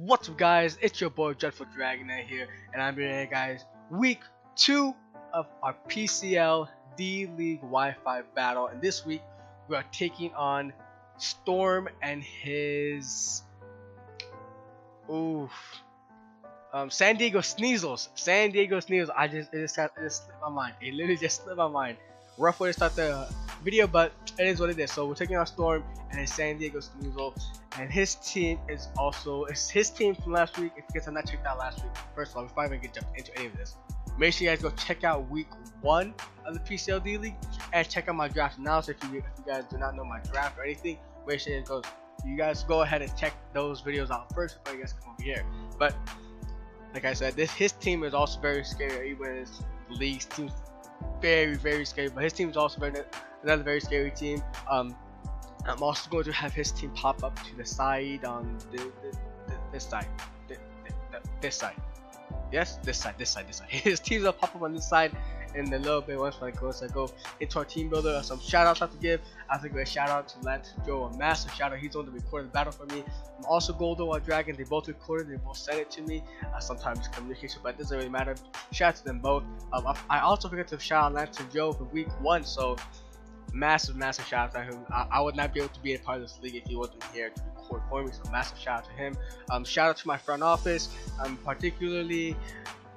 What's up, guys? It's your boy Dreadful Dragonite here, and I'm here, guys. Week 2 of our PCL D-League Wi-Fi battle, and this week we are taking on Storm and his San Diego Sneasels. It just slipped my mind. It literally just slipped my mind. Rough way to start the video, but it is what it is. So we're taking on Storm and his San Diego Sneasel, and his team is also his team from last week. If you guys have not checked out last week, first of all, before I even get jumped into any of this, make sure you guys go check out week 1 of the PCL D-League and check out my draft analysis. If you guys do not know my draft or anything, make sure you guys go ahead and check those videos out first before you guys come over here. But like I said, his team is also very scary. Even his league's team very scary, but his team is also another very scary team. I'm also going to have his team pop up to the side on this side. Yes, this side. His teams will pop up on this side in a little bit once I go into our team builder. Some shout outs I have to give. I have to give a shout out to Lance Joe, a massive shout out. He's on the recorded battle for me. I'm also Goldo on Dragon. They both recorded, they both sent it to me. Sometimes communication, but it doesn't really matter. Shout out to them both. I also forgot to shout out Lance Joe for week 1, so massive shout out to him. I would not be able to be a part of this league if he wasn't here to record for me, so massive shout out to him. Shout out to my front office, particularly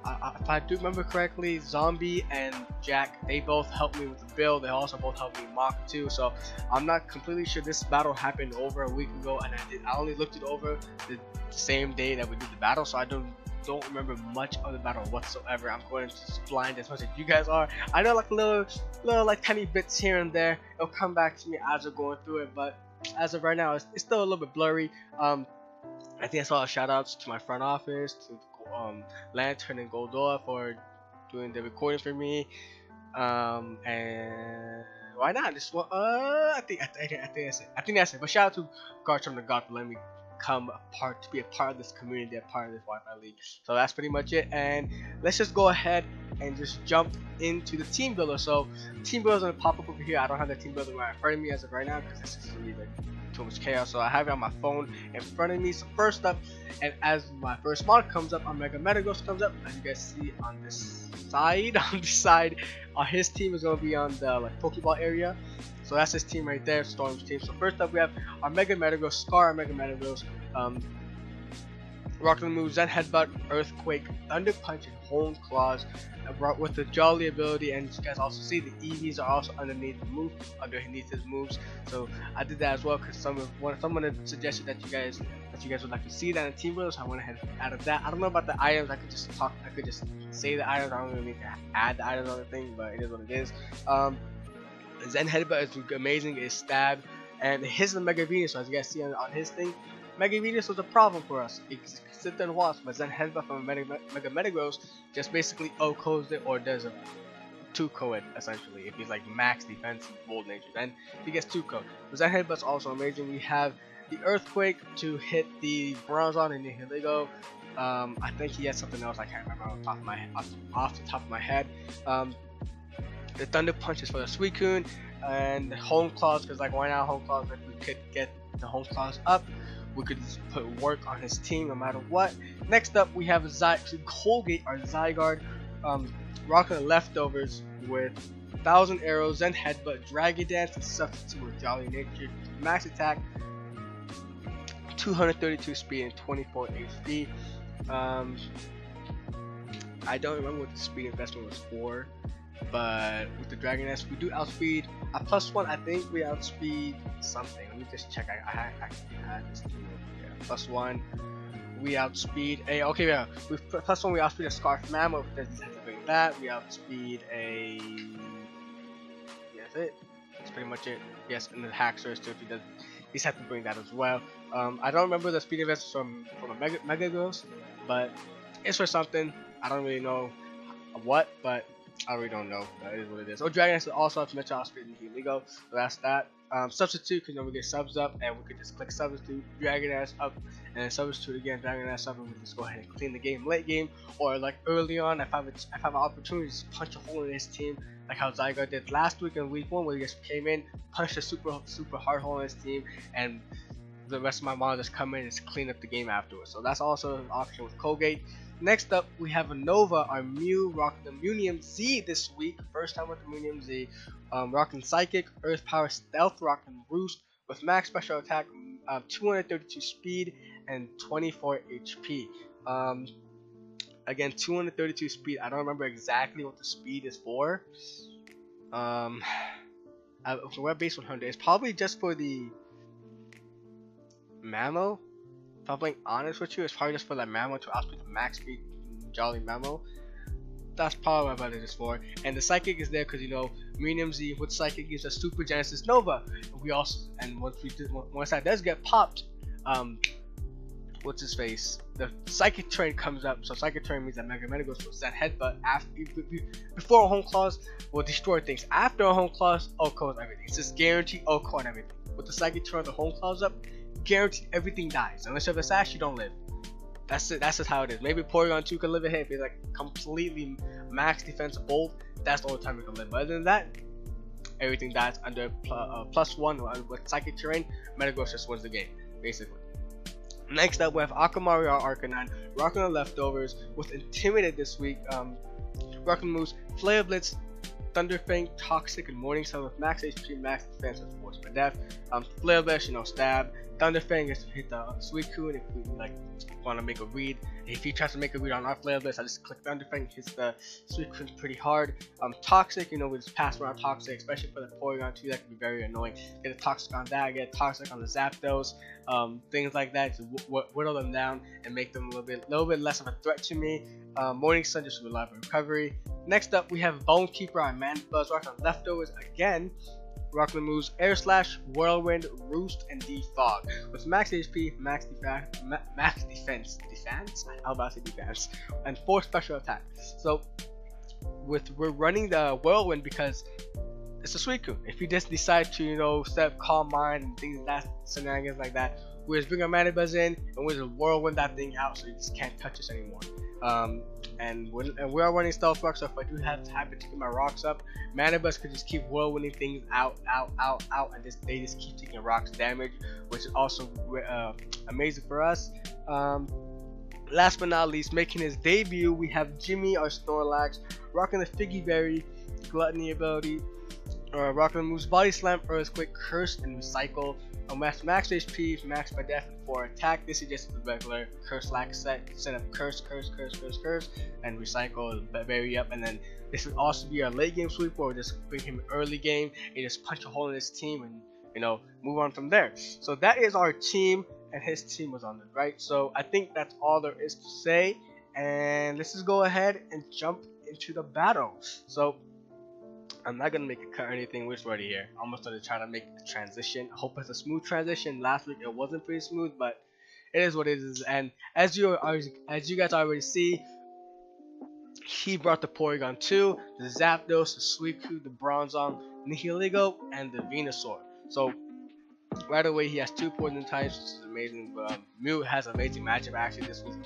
if I do remember correctly, Zombie and Jack, they both helped me with the build. They also both helped me mock too, so I'm not completely sure. This battle happened over a week ago, and I only looked it over the same day that we did the battle, so I don't remember much of the battle whatsoever. I'm going to blind as much as you guys are. I know, like little like tiny bits here and there. It'll come back to me as we're going through it, but as of right now, it's still a little bit blurry. I think I saw shout outs to my front office, to Lantern and Goldoa for doing the recording for me, and why not? Just I think that's it. But shout out to Garchum the God for letting me be a part of this community, a part of this Wi-Fi league. So that's pretty much it, and let's just go ahead and just jump into the team builder. So team builder is gonna pop up over here. I don't have the team builder right in front of me as of right now because this is really like too much chaos, so I have it on my phone in front of me. So first up, and as my first mod comes up, our Mega Metagross comes up, as you guys see on this side. His team is gonna be on the like Pokeball area. So that's his team right there, Storm's team. So first up, we have our Mega Metagross, Scar Mega Metagross, Rocket Move, Zen Headbutt, Earthquake, Thunder Punch, and Hone Claws, with the Jolly ability. And you guys also see the EVs are also underneath his moves. So I did that as well because someone had suggested that you guys would like to see that in team builder, so I went ahead and added that. I don't know about the items. I could just say the items. I don't really need to add the items on the thing, but it is what it is. Zen Headbutt is amazing. It's stab, and his Mega Venus. So as you guys see on his thing, Mega Venus was a problem for us. It could sit there and watch, but Zen Headbutt from Mega Metagross just basically O-codes it, or does a 2-code essentially. If he's like max defense, bold nature, then he gets 2-code. But Zen Headbutt's also amazing. We have the Earthquake to hit the Bronzong and the Heligo. I think he has something else I can't remember off the top of my head. The Thunder Punch is for the Suicune, and the Hone Claws, because like why not Hone Claws? If we could get the Hone Claws up, we could just put work on his team no matter what. Next up, we have Colgate, our Zygarde, rocking the leftovers with 1,000 arrows, Zen Headbutt, Dragon Dance, and substitute with Jolly Nature, max attack, 232 speed and 24 HP. I don't remember what the speed investment was for, but with the Dragon Dance, we do outspeed. At +1, I think we outspeed something. Let me just check. I actually had this thing over here. +1, we outspeed a. Okay, yeah. With +1, we outspeed a Scarf Mammoth. Doesn't have to bring that. We outspeed a. That's it. That's pretty much it. Yes, and the Haxorus too. If he does, he's have to bring that as well. I don't remember the speed investment from a Mega Ghost, but it's for something. I don't really know what, but I really don't know. That is what it is. Oh, Dragon is also up to mention outspeed and Heligo, so that's that. Substitute, because then we get subs up, and we could just click substitute, Dragon Ass up, and then substitute again, Dragon Ass up, and we just go ahead and clean the game late game, or like early on, if I have an opportunity to punch a hole in his team, like how Zygarde did last week in week 1, where he just came in, punched a super hard hole in his team, and the rest of my monitors come in and just clean up the game afterwards. So that's also an option with Colgate. Next up, we have a Nova, our Mew, rocking the Munium Z this week. First time with the Munium Z. Rocking Psychic, Earth Power, Stealth, rocking Roost with max special attack, 232 speed, and 24 HP. Again, 232 speed. I don't remember exactly what the speed is for. For web base 100, it's probably just for the Mammo. If I'm being honest with you, it's probably just for the Mammo to outspeed the max speed Jolly Mammo. That's probably what it is for. And the Psychic is there because, you know, Munium Z with Psychic gives us Super Genesis Nova. We also, and once that does get popped, what's his face? The Psychic Train comes up. So Psychic Train means that Mega Man goes for Zen Headbutt. Before a Home Clause will destroy things. After a Home Clause, OHKO and everything. It's just guaranteed OHKO and everything. With the Psychic Train, the Home Clause up, guaranteed everything dies. Unless you have a Sash, you don't live. That's it. That's just how it is. Maybe Porygon 2 can live a hit if he's like completely max defense bold. That's the only time he can live. But other than that, everything dies under +1 with Psychic Terrain. Metagross just wins the game, basically. Next up, we have Akamaru, our Arcanine, rocking the leftovers with Intimidate this week. Rocking moves Flare Blitz, Thunderfang, Toxic, and Morning Sun with max HP, max defense, and force for death. Flare Blitz, you know, stab. Thunderfang is to hit the Suicune if we like want to make a read. If he tries to make a read on our Flare Blitz, I just click Thunderfang, hits the Suicune pretty hard. Toxic, you know, we just pass around Toxic, especially for the Porygon 2, that can be very annoying. Get a Toxic on that, get a Toxic on the Zapdos, things like that to whittle them down and make them a little bit less of a threat to me. Morning Sun just reliable recovery. Next up, we have Bone Keeper on Mandibuzz, rocking on leftovers again. Rocking the moves Air Slash, Whirlwind, Roost, and Defog with max HP, max defense, how about to say defense, and 4 special attack. So we're running the Whirlwind because it's a Suicune. If you just decide to, you know, set up Calm Mind and things like that, shenanigans like that, we just bring our Mandibuzz in and we just Whirlwind that thing out so you just can't touch us anymore. And we are running Stealth Rock, so if I do have to happen to get my rocks up, Mandibuzz could just keep whirlwinding things out, and they just keep taking rocks damage, which is also amazing for us. Last but not least, making his debut, we have Jimmy, our Snorlax, rocking the Figgy Berry, Gluttony ability, rocking the moves Body Slam, Earthquake, Curse, and Recycle. Max HP, max by death, and 4 attack. This is just the regular Curse-like set up Curse, and Recycle, Berry up, and then this would also be our late game sweep where we just bring him early game and just punch a hole in his team and, you know, move on from there. So that is our team, and his team was on the right. So I think that's all there is to say, and let's just go ahead and jump into the battle. So I'm not gonna make a cut or anything. We're just ready here. I'm just gonna try to make the transition. I hope it's a smooth transition. Last week it wasn't pretty smooth, but it is what it is. And as you guys already see, he brought the Porygon 2, the Zapdos, the Suicune, the Bronzong, Nihilego, and the Venusaur. So right away he has 2 poison types, which is amazing. Mew has amazing magic actually this week.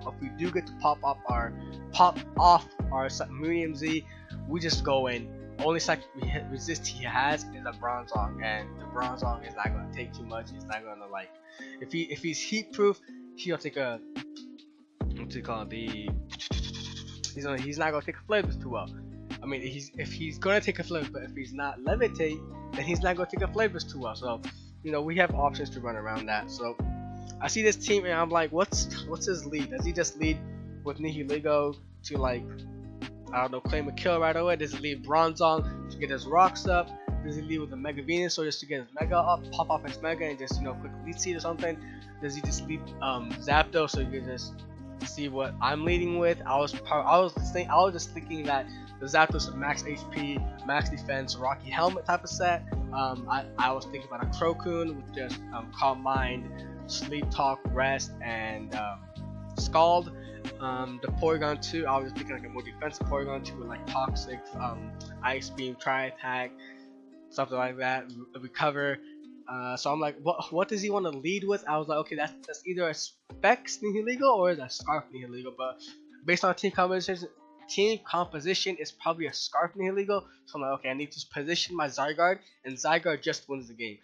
If we do get to pop off our Munium Z, we just go in. Only psychic resist he has is a Bronzong, and the Bronzong is not gonna take too much. He's not gonna like, if he's heat proof, he'll take a, what's it called, he's not gonna take a Flare Blitz too well. I mean, if he's gonna take a Flare Blitz, but if he's not Levitate, then he's not gonna take a Flare Blitz too well. So, you know, we have options to run around that. So I see this team and I'm like, what's his lead? Does he just lead with Nihilego to, like, I don't know, claim a kill right away? Does he lead Bronzong to get his rocks up? Does he lead with the Mega Venusaur just to get his Mega up, pop off his Mega and just, you know, quick lead seed or something? Does he just lead Zapdos so you can just see what I'm leading with? I was just thinking that the Zapdos with max HP, max defense, Rocky Helmet type of set. I was thinking about a Crocoon with just Calm Mind, Sleep Talk, Rest, and Scald. The Porygon 2, I was thinking like a more defensive Porygon 2 with like Toxic, Ice Beam, Tri Attack, something like that, Recover. So I'm like, what does he want to lead with? I was like, okay, that's either a Specs Nihilego or is a Scarf Nihilego, but based on team composition is probably a Scarf Nihilego. So I'm like, okay, I need to position my Zygarde, and Zygarde just wins the game.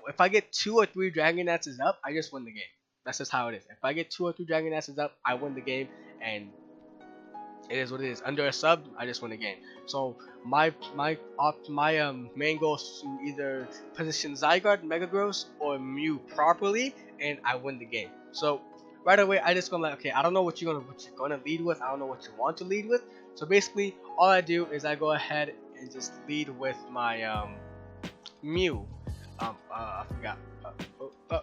if I get 2 or 3 Dragonite's up, I just win the game. That's just how it is. If I get 2 or 3 Dragonite's up, I win the game, and it is what it is. Under a sub, I just win the game. So my main goal is to either position Zygarde, Metagross, or Mew properly, and I win the game. So right away, I just go like, okay, I don't know what you're gonna lead with. I don't know what you want to lead with. So basically, all I do is I go ahead and just lead with my Mew. I forgot.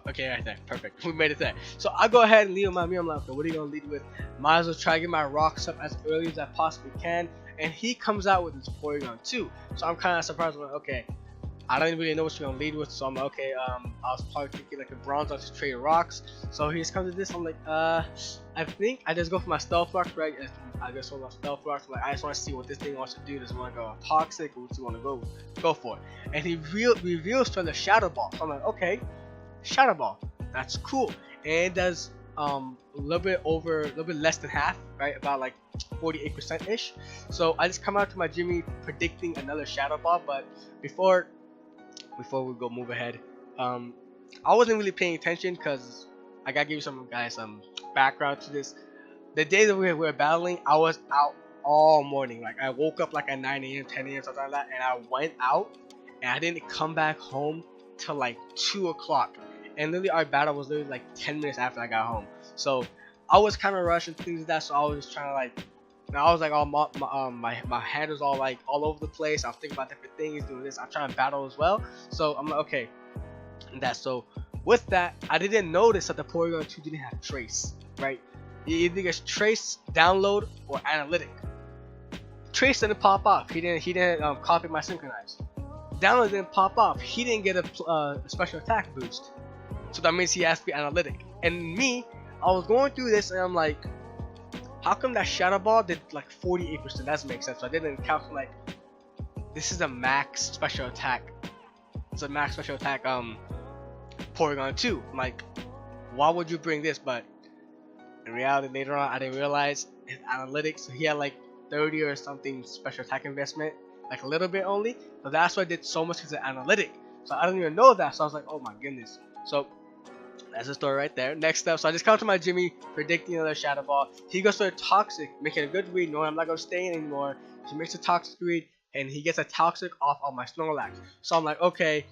Okay, right there, perfect. We made it there. So I go ahead and lead with my Mew. I'm like, okay, what are you gonna lead with? Might as well try to get my rocks up as early as I possibly can. And he comes out with his Porygon 2. So I'm kind of surprised. I'm like, okay, I don't really know what you're gonna lead with. So I'm like, okay, I was probably thinking like a Bronzong to trade rocks. So he just comes to this. I'm like, I think I just go for my Stealth Rock, right? I just go for my Stealth Rock. Like, I just want to see what this thing wants to do. Does it want to go Toxic, or what do you want to go for? And he reveals from the Shadow Ball. So I'm like, okay, Shadow Ball, that's cool. And it does a little bit less than half, right? About like 48% ish. So I just come out to my Jimmy predicting another Shadow Ball. But before we go move ahead, I wasn't really paying attention because I gotta give you some background to this. The day that we were battling, I was out all morning. Like, I woke up like at 9 a.m., 10 a.m., something like that, and I went out, and I didn't come back home till like 2 o'clock. And literally, our battle was literally like 10 minutes after I got home. So I was kind of rushing things like that. So I was just trying to like, I was like all my hand was all like all over the place. I was thinking about different things, doing this. I'm trying to battle as well. So I'm like, okay, so with that, I didn't notice that the Porygon 2 didn't have Trace, right? It either gets Trace, Download, or Analytic. Trace didn't pop off. He didn't copy my Synchronize. Download didn't pop off. He didn't get a special attack boost. So that means he has to be Analytic. And me, I was going through this and I'm like, how come that Shadow Ball did like 48%? That doesn't make sense. So I didn't calculate. This is a max special attack. It's a max special attack Porygon 2. I'm like, why would you bring this? But in reality, later on, I didn't realize his analytics. So he had like 30 or something special attack investment, like a little bit only. So that's why I did so much as an analytic. So I didn't even know that. So I was like, oh my goodness. So that's the story right there. Next up, so I just come to my Jimmy, predicting another Shadow Ball. He goes for a Toxic, making a good read, knowing I'm not going to stay in anymore. He makes a Toxic read, and he gets a Toxic off on my Snorlax. So I'm like, okay,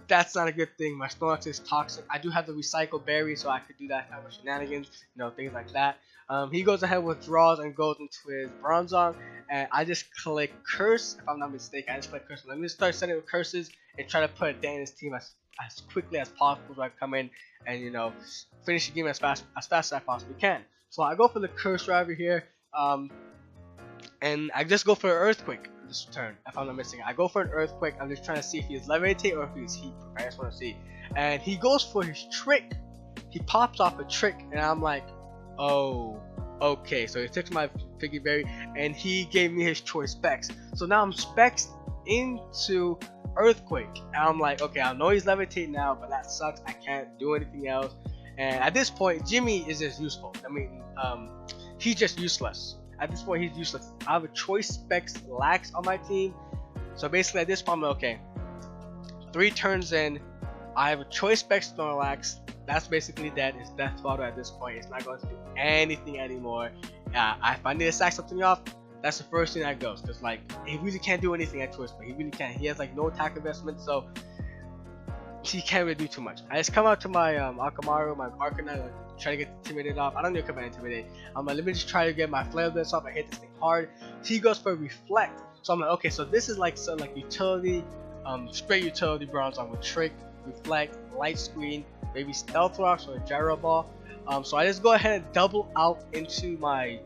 that's not a good thing. My Snorlax is Toxic. I do have the Recycle Berry, so I could do that kind of shenanigans, things like that. He goes ahead, withdraws, and goes into his Bronzong, and I just click Curse, if I'm not mistaken. I just click Curse. Let me start sending curses and try to put a dent in his team as quickly as possible so I can come in and finish the game as fast as I possibly can. So I go for the Curse Driver here, and I just go for an Earthquake this turn. If I'm not missing it, I go for an Earthquake. I'm just trying to see if he's Levitate or if he's Heat Proof. I just want to see. And he goes for his Trick. He pops off a Trick, and I'm like, oh, okay. So he took my Piggy Berry, and he gave me his Choice Specs. So now I'm Specs into Earthquake, and I'm like, okay, I know he's Levitate now, but that sucks. I can't do anything else. And at this point, Jimmy is just useful. I mean, he's just useless. At this point, he's useless. I have a Choice Specs Lax on my team. So basically, at this point, I'm like, okay, 3 turns in, I have a Choice Specs Snorlax. That's basically dead. It's death fodder at this point. It's not going to do anything anymore. If I need to sack something off, that's the first thing that goes. Because, like, he really can't do anything at Choice Specs. He really can't. He has, like, no attack investment, so he can't really do too much. I just come out to my Akamaru, my Arcanine, like, try to get Intimidate off. I don't need to come out Intimidate. I'm like, let me just try to get my Flare Blitz off. I hit this thing hard. He goes for Reflect. So I'm like, okay, so this is like some utility, straight utility Bronzong with Trick, Reflect, Light Screen, maybe Stealth Rocks or a Gyro Ball. So I just go ahead and double out into my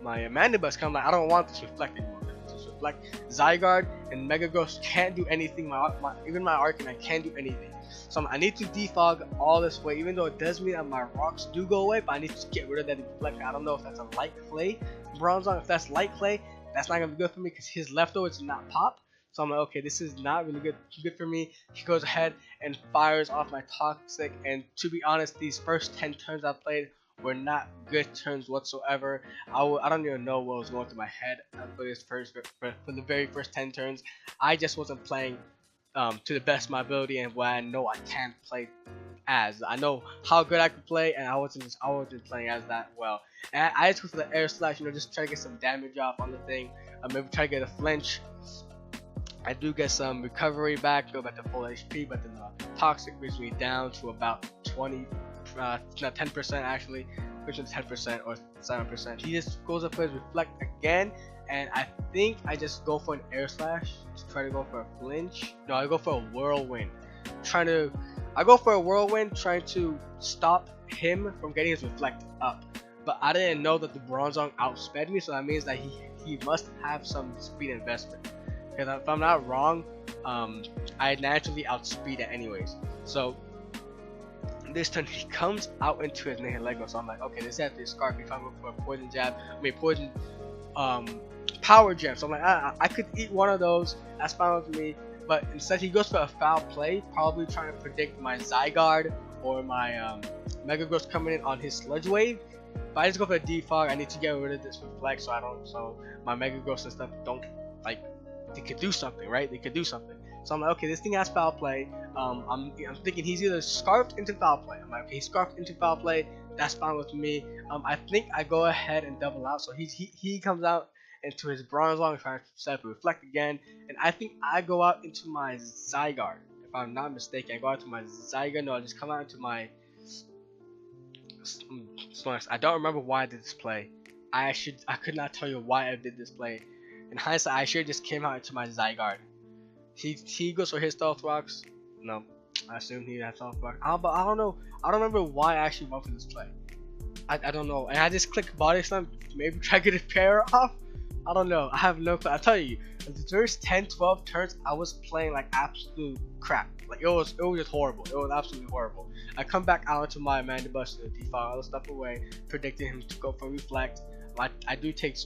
Mandibus. Come like, I don't want this Reflect anymore. This Reflect, Zygarde and Metagross can't do anything. Even my Arcanine can't do anything. So I need to defog all this way, even though it does mean that my rocks do go away, but I need to get rid of that Reflect. I don't know if that's a Light Clay Bronzong. If that's Light Clay, that's not gonna be good for me because his leftovers do not pop. So I'm like, okay, this is not really good for me. He goes ahead and fires off my Toxic, and to be honest, these first 10 turns I played were not good turns whatsoever. I don't even know what was going through my head for the very first 10 turns. I just wasn't playing to the best of my ability and what I know I can play as. I know how good I could play, and I wasn't playing as that well. And I just go for the air slash, just try to get some damage off on the thing. Maybe try to get a flinch. I do get some recovery back, go back to full HP, but then the toxic brings me down to about 10% actually, which is 10% or 7%. He just goes up for his reflect again, and I think I just go for an air slash to try to go for a flinch. No, I go for a whirlwind. I go for a whirlwind trying to stop him from getting his reflect up. But I didn't know that the Bronzong outsped me, so that means that he must have some speed investment. Because if I'm not wrong, I naturally outspeed it anyways. So this turn he comes out into his Nihilego, so I'm like, okay, this has to be a Scarf. If I'm going for a poison jab, poison power gem. So I'm like, I could eat one of those. That's fine with me. But instead he goes for a foul play, probably trying to predict my Zygarde or my Mega Gross coming in on his Sludge Wave. But I just go for a defog. I need to get rid of this reflect so my Mega Gross and stuff don't, like, they could do something, right? They could do something. So I'm like, okay, this thing has foul play. I'm thinking he's either scarfed into foul play. I'm like, okay, he's scarfed into foul play. That's fine with me. I think I go ahead and double out. So he comes out into his Bronzong, trying to set up a reflect again, and I think I go out into my Zygarde. If I'm not mistaken, I go out to my Zygarde. No, I just come out into my Snorlax. I don't remember why I did this play. I could not tell you why I did this play. In hindsight, I should have just came out into my Zygarde. He goes for his Stealth Rocks. No, I assume he has Stealth Rocks. But I don't know. I don't remember why I actually went for this play. I don't know. And I just clicked Body Slam, maybe try to get a pair off. I don't know. I have no clue. I tell you, the first 10-12 turns, I was playing like absolute crap. Like it was just horrible. It was absolutely horrible. I come back out into my Mandibus to defog all the stuff away, predicting him to go for reflect. I do take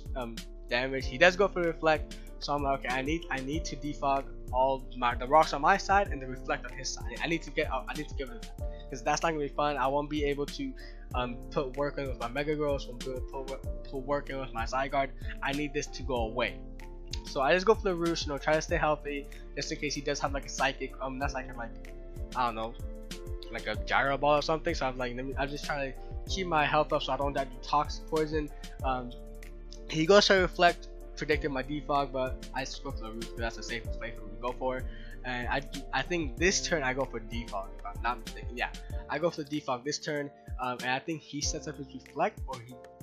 damage. He does go for reflect, so I'm like, okay, I need to defog all the rocks on my side and the reflect on his side. I need to get rid of that because that's not gonna be fun. I won't be able to put work in with my Mega Gross. I'm gonna put work in with my Zygarde. I need this to go away. So I just go for the Roost, try to stay healthy, just in case he does have like a psychic, not psychic, like, I don't know, like a Gyro Ball or something. So I'm like, I'm just trying to keep my health up so I don't die to Toxic Poison. He goes to reflect, predicted my defog, but I just go for the Roost because that's the safest play for me to go for. And I think this turn I go for defog, if I'm not mistaken. Yeah, I go for the defog this turn, and I think he sets up his reflect,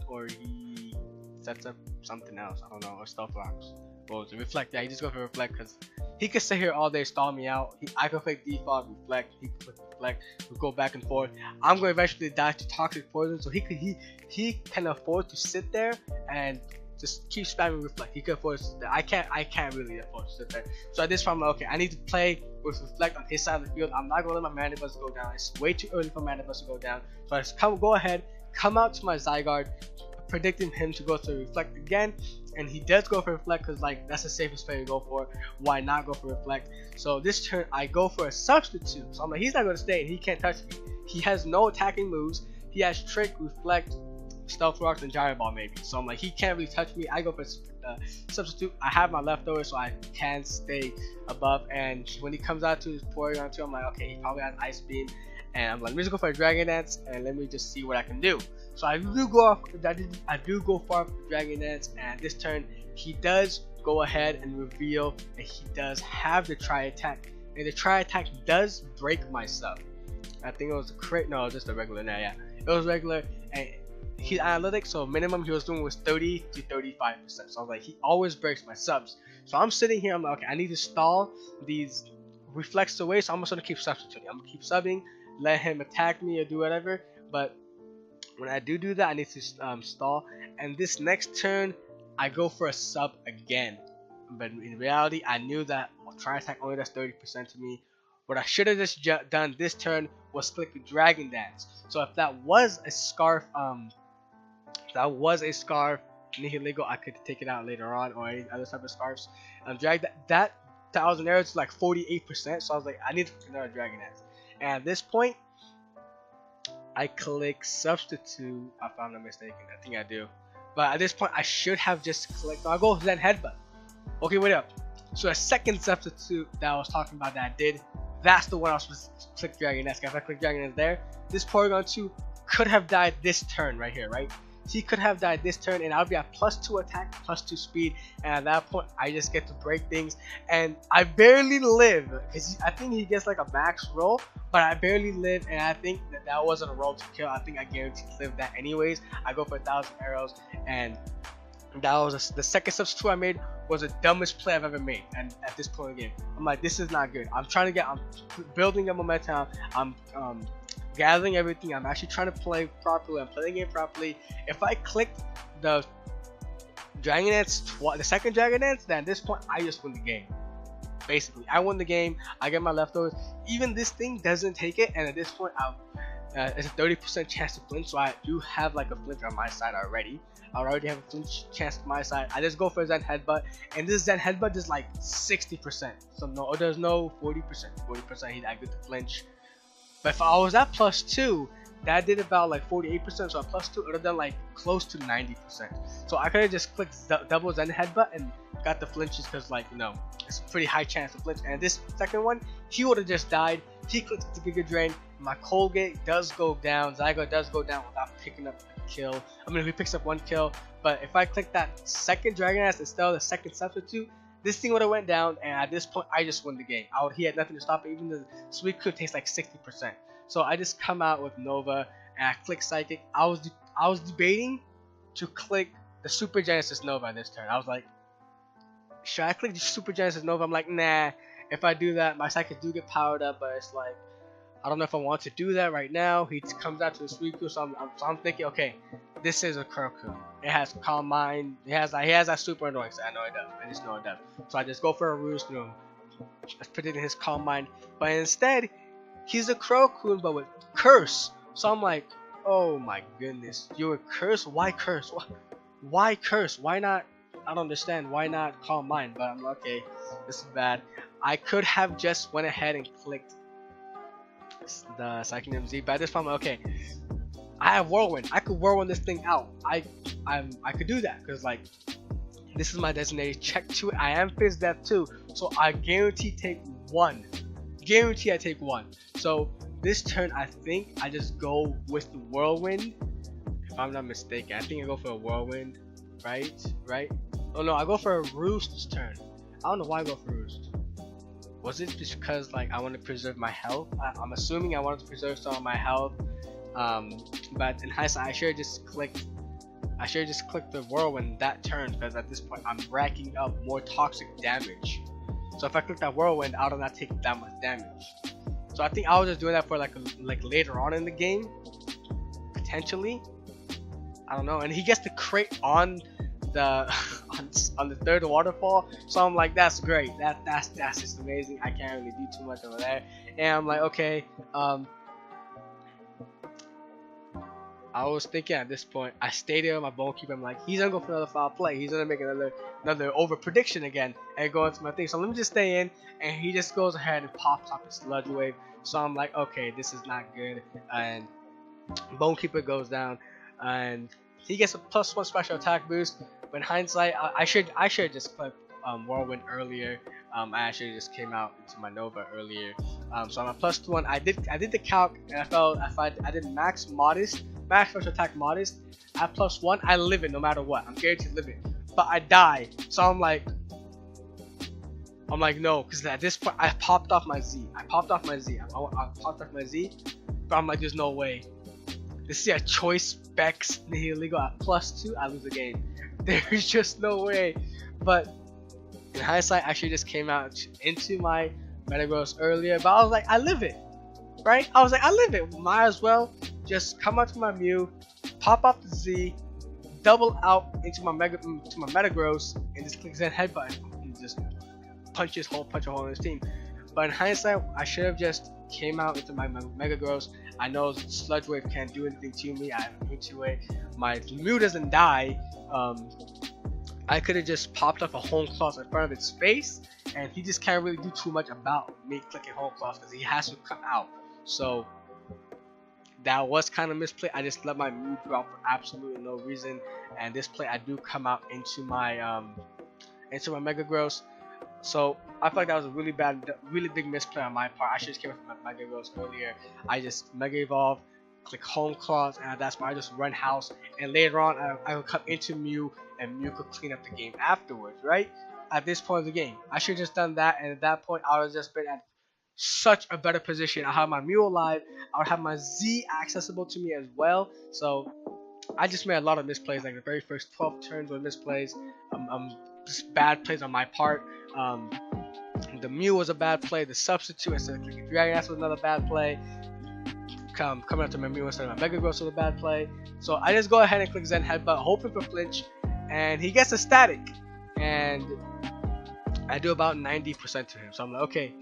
or he sets up something else. I don't know, or Stealth Rocks. Well, to reflect, yeah, he just go for reflect because he could sit here all day, stall me out. I could fake defog, reflect, he could reflect, we go back and forth. I'm going to eventually die to Toxic Poison, so he can afford to sit there and just keep spamming reflect. He can afford to sit there. I can't really afford to sit there. So at this point, I'm like, okay, I need to play with reflect on his side of the field. I'm not going to let my Mandibus go down. It's way too early for Mandibus to go down. So I just go ahead, come out to my Zygarde, predicting him to go to reflect again, and he does go for reflect because like that's the safest play to go for. Why not go for reflect? So this turn I go for a substitute. So I'm like, he's not going to stay and he can't touch me. He has no attacking moves. He has Trick, Reflect, Stealth Rocks, and Gyro Ball maybe. So I'm like, he can't really touch me. I go for substitute. I have my leftovers so I can stay above, and when he comes out to his Porygon 2, I'm like, okay, he probably has Ice Beam, and I'm like, let me just go for a Dragon Dance and let me just see what I can do. So I do go far for Dragon Dance, and this turn he does go ahead and reveal that he does have the Tri Attack, and the Tri Attack does break my sub. I think it was a crit, no, just a regular. Nah, yeah, it was regular, and his analytics, so minimum he was doing was 30 to 35%. So I was like, he always breaks my subs. So I'm sitting here, I'm like, okay, I need to stall these reflects away, so I'm just gonna keep substituting. I'm gonna keep subbing, let him attack me or do whatever, but when I do that, I need to stall. And this next turn, I go for a sub again. But in reality, I knew that Tri Attack only does 30% to me. What I should have just done this turn was click the Dragon Dance. So if that was a Scarf, Nihilego, I could take it out later on, or any other type of Scarfs. Drag that 1,000 arrows to like 48%. So I was like, I need to click another Dragon Dance. And at this point, I click substitute, if I'm not mistaken. I think I do. But at this point, I should have just clicked. I'll go Zen Headbutt. Okay, wait up. So the second substitute that I was talking about that I did, that's the one I was supposed to click Dragonite. If I click Dragonite there, this Porygon 2 could have died this turn right here, right? He could have died this turn, and I'll be at +2 attack, +2 speed, and at that point, I just get to break things, and I barely live, because I think he gets like a max roll, but I barely live, and I think that wasn't a roll to kill. I think I guaranteed to live that anyways. I go for 1,000 arrows, and that was the second substitute I made was the dumbest play I've ever made, and at this point in the game, I'm like, this is not good. I'm building up momentum, I'm gathering everything, I'm actually trying to play properly, I'm playing the game properly. If I click the Dragonite, the second Dragonite, then at this point I just win the game. Basically, I won the game, I get my leftovers. Even this thing doesn't take it, and at this point it's a 30% chance to flinch, so I do have like a flinch on my side already. I already have a flinch chance on my side. I just go for a Zen Headbutt, and this Zen Headbutt is like 60%. So no, there's no 40%. 40% I get to flinch. But if I was at +2, that did about like 48%. So at +2, it would have done like close to 90%. So I could have just clicked double Zen Headbutt and got the flinches, because like, you know, it's a pretty high chance to flinch. And this second one, he would have just died. He clicked the Giga Drain. My Colgate does go down. Zygo does go down without picking up a kill. I mean, if he picks up 1 kill. But if I click that second Dragonite instead of the second substitute, this thing would have went down, and at this point I just won the game. He had nothing to stop it. Even the Sweet Coat takes like 60%. So I just come out with Nova, and I click Psychic. I was debating to click the Super Genesis Nova this turn. I was like, should I click the Super Genesis Nova? I'm like, nah. If I do that, my Psychic do get powered up, but it's like, I don't know if I want to do that right now. He comes out to the Suicune, so I'm thinking, okay, this is a Kurokun. It has Calm Mind. He has that super annoying. So I know it does. I just know it does. So I just go for a Roost, you know, just put it in his Calm Mind. But instead, he's a Kurokun, but with Curse. So I'm like, oh my goodness, you're a Curse? Why Curse? Why Curse? Why not? I don't understand. Why not Calm Mind? But I'm like, okay, this is bad. I could have just went ahead and clicked the Psychic Z, but at this point, okay, I have Whirlwind. I could Whirlwind this thing out. I could do that, because like, this is my designated check 2. I am Fizz Death too, so I guarantee take 1. Guarantee I take 1. So this turn, I think I just go with the Whirlwind. If I'm not mistaken, I think I go for a Whirlwind, right? Oh no, I go for a Roost this turn. I don't know why I go for Roost. Was it just because like I want to preserve my health? I'm assuming I wanted to preserve some of my health. But in hindsight, I should have just clicked the Whirlwind that turn, because at this point I'm racking up more toxic damage. So if I click that Whirlwind, I would not take that much damage. So I think I was just doing that for like later on in the game, potentially. I don't know. And he gets to crate on the on the third waterfall, so I'm like, that's great. That's just amazing. I can't really do too much over there. And I'm like, okay. I was thinking at this point, I stayed there with my Bone Keeper. I'm like, he's gonna go for another foul play. He's gonna make another over prediction again and go into my thing. So let me just stay in, and he just goes ahead and pops up his Sludge Wave. So I'm like, okay, this is not good. And Bone Keeper goes down, and he gets a +1 special attack boost. But in hindsight, I should just click Whirlwind earlier. I actually just came out into my Nova earlier. So I'm a +1. I did the calc, and I felt if I did max special attack modest at +1, I live it no matter what. I'm guaranteed to live it. But I die. So I'm like no, because at this point I popped off my Z. I popped off my Z, but I'm like, there's no way. This is a choice specs illegal at +2. I lose the game. There's just no way. But in hindsight, I should just came out into my Metagross earlier. But I was like, I live it, right? I was like, I live it. Might as well just come out to my Mew, pop off the Z, double out into my Metagross, and just click Zen Headbutt and just punch a hole in his team. But in hindsight, I should have just came out into my Metagross. I know Sludge Wave can't do anything to me. I have immune to it. My Mew doesn't die. I could have just popped up a Home Claws in front of its face, and he just can't really do too much about me clicking Home Claws because he has to come out. So that was kind of misplay. I just let my Mew drop for absolutely no reason, and this play I do come out into my Mega Gross. So I feel like that was a really big misplay on my part. I should just came with my Mega Evolves earlier. I just Mega Evolve, click Home Clause, and that's why I just run House. And later on, I would come into Mew, and Mew could clean up the game afterwards, right? At this point of the game, I should have just done that, and at that point, I would have just been at such a better position. I have my Mew alive. I would have my Z accessible to me as well. So I just made a lot of misplays. Like the very first 12 turns were misplays. Just bad plays on my part. Um, the Mew was a bad play. The substitute instead of clicking Dragonite was another bad play. Coming up to my Mew instead of my Mega Gross was a bad play. So I just go ahead and click Zen Headbutt, hoping for flinch, and he gets a static. And I do about 90% to him. So I'm like, okay,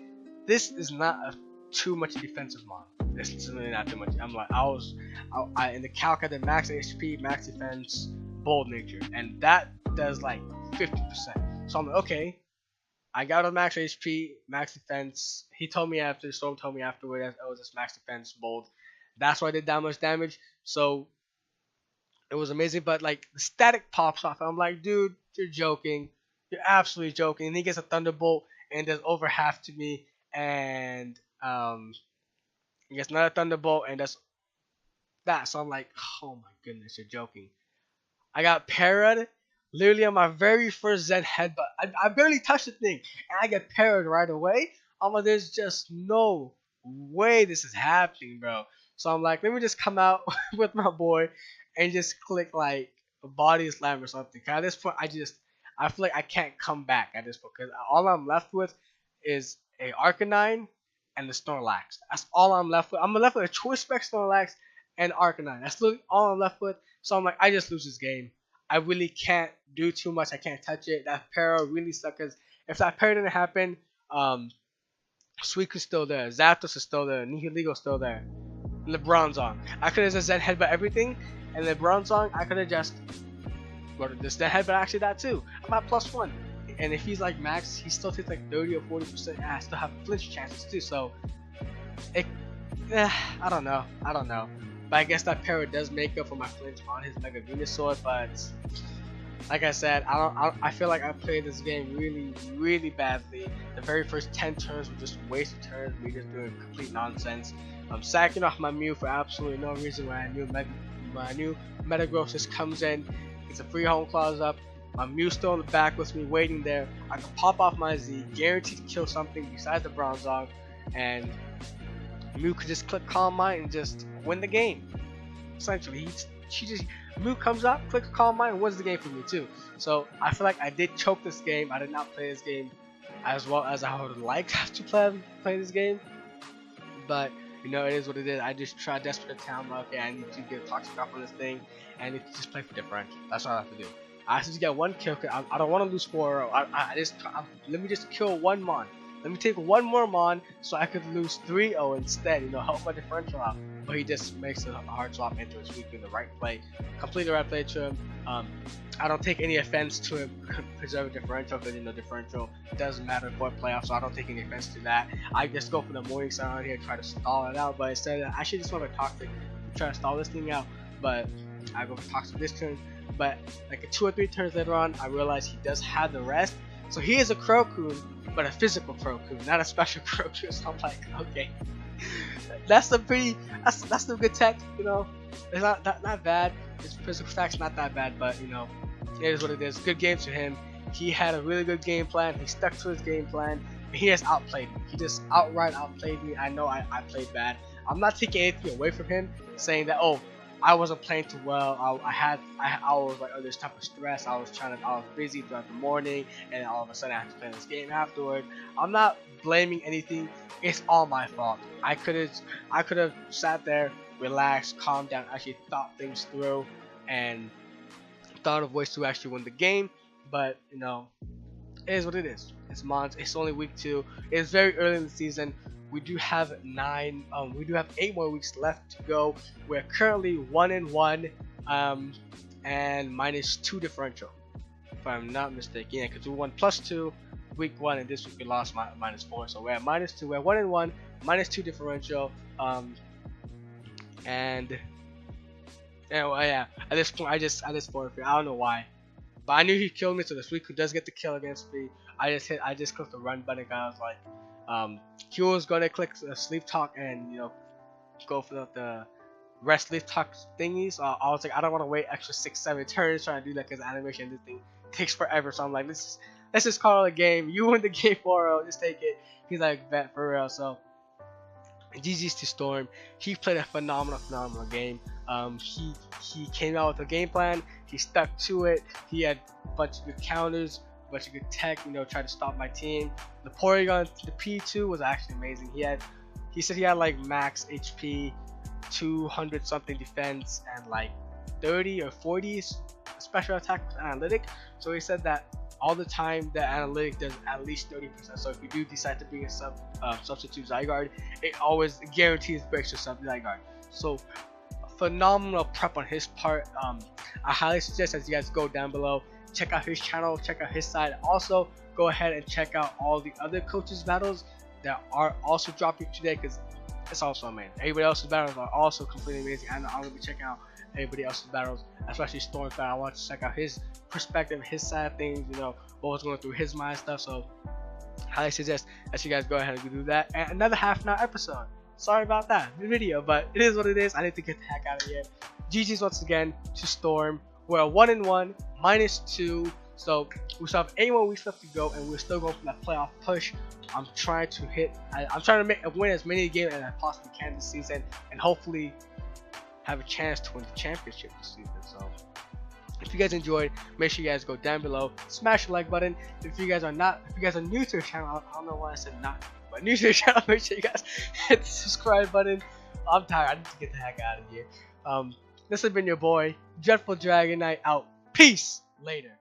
this is not too much defensive mon. This is really not too much. I'm like, I in the calc I did max HP, max defense, bold nature, and that does like 50%. So I'm like, okay, I got a max HP, max defense. He told me after, Storm told me afterward that it was just max defense, bold. That's why I did that much damage. So it was amazing, but like the static pops off. I'm like, dude, you're joking. You're absolutely joking. And he gets a thunderbolt and does over half to me, and he gets another thunderbolt and does that. So I'm like, oh my goodness, you're joking. I got parried literally on my very first Zen headbutt. I barely touched the thing, and I get parried right away. I'm like, there's just no way this is happening, bro. So I'm like, let me just come out with my boy and just click like a body slam or something. Cause at this point, I feel like I can't come back at this point because all I'm left with is a Arcanine and the Snorlax. That's all I'm left with. I'm left with a Choice Spec Snorlax and Arcanine. That's literally all I'm left with. So I'm like, I just lose this game. I really can't do too much. I can't touch it. That para really sucks. Cause if that para didn't happen, Suicu's still there. Zapdos is still there. Nihilego still there. LeBronzong. I could have just Zen Headbutt everything, and LeBronzong, I could have just go to this Zen Headbutt actually that too. I'm at +1. And if he's like max, he still takes like 30 or 40%. And I still have flinch chances too. So, I don't know. But I guess that para does make up for my flinch on his Mega Venusaur. But like I said, I feel like I played this game really badly. The very first 10 turns were just wasted turns. We just doing complete nonsense. I'm sacking off my Mew for absolutely no reason. When my new Metagross just comes in, it's a free home clause up. My Mew's still in the back with me waiting there. I can pop off my Z, guaranteed to kill something besides the Bronzong, and Mew could just click Calm Mind and just win the game. Essentially, Mew comes up, clicks Calm Mind, and wins the game for me too. So I feel like I did choke this game. I did not play this game as well as I would have liked to play this game, but you know, it is what it is. I just try desperate to tell okay, I need to get toxic off on this thing, and I need to just play for differential. That's all I have to do. I have to get one kill. I don't want to lose 4-0. Let me just kill one Mon. Let me take one more Mon so I could lose 3-0 instead. You know, help my differential out. But he just makes a hard swap into his weak in the right play. Complete the right play to him. I don't take any offense to him preserve differential because you know differential doesn't matter for playoffs, so I don't take any offense to that. I just go for the morning sun out here, try to stall it out. But instead, I should just want to toxic, try to stall this thing out. But I go for toxic this turn. But like 2 or 3 turns later on, I realize he does have the rest. So he is a Crocoon, but a physical Crocoon, not a special Crocoon. So I'm like, okay, that's some good tech, you know. It's not bad. His physical attack's not that bad, but you know, it is what it is. Good game to him. He had a really good game plan. He stuck to his game plan. And he just outplayed me. He just outright outplayed me. I know I played bad. I'm not taking anything away from him, saying that I wasn't playing too well. I was like under this type of stress. I was busy throughout the morning, and all of a sudden I had to play this game afterward. I'm not blaming anything. It's all my fault. I could have sat there, relaxed, calmed down, actually thought things through, and thought of ways to actually win the game. But you know, it is what it is. It's Mons. It's only week 2. It's very early in the season. We do have 8 more weeks left to go. We're currently 1-1, and -2 differential, if I'm not mistaken. Yeah, because we won +2 week 1, and this week we lost -4. So we're at -2. We're 1-1, -2 differential. And yeah, at this point I just forfeit. I don't know why, but I knew he killed me, so the Suicune does get the kill against me. I just clicked the run button. I was like, he was gonna click sleep talk and go for the rest sleep talk thingies. I was like, I don't want to wait extra 6-7 turns trying to do that because animation this thing takes forever. So I'm like, let's just call it a game. You win the game 4-0, just take it. He's like, bet for real. So GG's to Storm. He played a phenomenal game. He came out with a game plan. He stuck to it. He had a bunch of good counters, a bunch of good tech. Tried to stop my team. The Porygon, the P2 was actually amazing. He said he had like max HP, 200 something defense, and like 30 or 40 special attack with analytic. So he said that all the time the analytic does at least 30%. So if you do decide to bring a substitute Zygarde, it always guarantees breaks your sub Zygarde. So phenomenal prep on his part. I highly suggest as you guys go down below, check out his channel, check out his side. Also go ahead and check out all the other coaches battles that are also dropping today, because it's also amazing. Everybody else's battles are also completely amazing, and I'm gonna be checking out everybody else's battles, especially Storm fan. I want to check out his perspective, his side of things, what was going through his mind stuff. So highly suggest that you guys go ahead and do that. And another half-an-hour episode. Sorry about that video, but it is what it is. I need to get the heck out of here. GG's once again to Storm. We're 1-1, -2. So we still have 81 weeks left to go, and we're still going for that playoff push. I'm trying to win as many games as I possibly can this season, and hopefully have a chance to win the championship this season. So if you guys enjoyed, make sure you guys go down below, smash the like button. If you guys are new to the channel, I don't know why I said not, but new to the channel, make sure you guys hit the subscribe button. I'm tired. I need to get the heck out of here. This has been your boy, Dreadful Dragonite, out. Peace. Later.